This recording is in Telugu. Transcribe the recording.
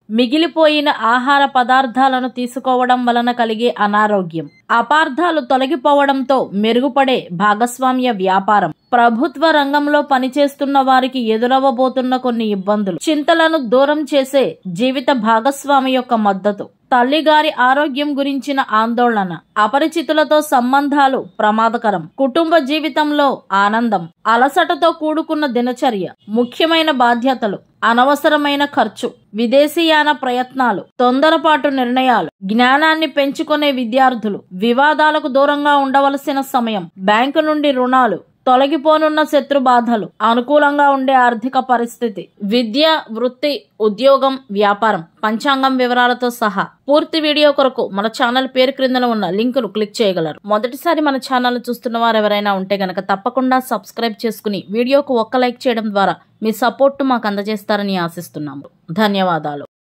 మిగిలిపోయిన ఆహార పదార్థాలను తీసుకోవడం వలన కలిగే అనారోగ్యం, అపార్థాలు తొలగిపోవడంతో మెరుగుపడే భాగస్వామ్య వ్యాపారం, ప్రభుత్వ రంగంలో పనిచేస్తున్న వారికి ఎదురవ్వబోతున్న కొన్ని ఇబ్బందులు, చింతలను దూరం చేసే జీవిత భాగస్వామి యొక్క మద్దతు, తల్లిగారి ఆరోగ్యం గురించిన ఆందోళన, అపరిచితులతో సంబంధాలు ప్రమాదకరం, కుటుంబ జీవితంలో ఆనందం, అలసటతో కూడుకున్న దినచర్య, ముఖ్యమైన బాధ్యతలు, అనవసరమైన ఖర్చు, విదేశీయాన ప్రయత్నాలు, తొందరపాటు నిర్ణయాలు, జ్ఞానాన్ని పెంచుకునే విద్యార్థులు, వివాదాలకు దూరంగా ఉండవలసిన సమయం, బ్యాంకు నుండి రుణాలు, తొలగిపోనున్న శత్రు బాధలు, అనుకూలంగా ఉండే ఆర్థిక పరిస్థితి, విద్య, వృత్తి, ఉద్యోగం, వ్యాపారం, పంచాంగం వివరాలతో సహా. పూర్తి వీడియో కొరకు మన ఛానల్ పేరు క్రిందన ఉన్న లింకును క్లిక్ చేయగలరు. మొదటిసారి మన ఛానల్ చూస్తున్న వారు ఎవరైనా ఉంటే గనక తప్పకుండా సబ్స్క్రైబ్ చేసుకుని వీడియోకు ఒక్క లైక్ చేయడం ద్వారా మీ సపోర్ట్ మాకు అందజేస్తారని ఆశిస్తున్నాము. ధన్యవాదాలు.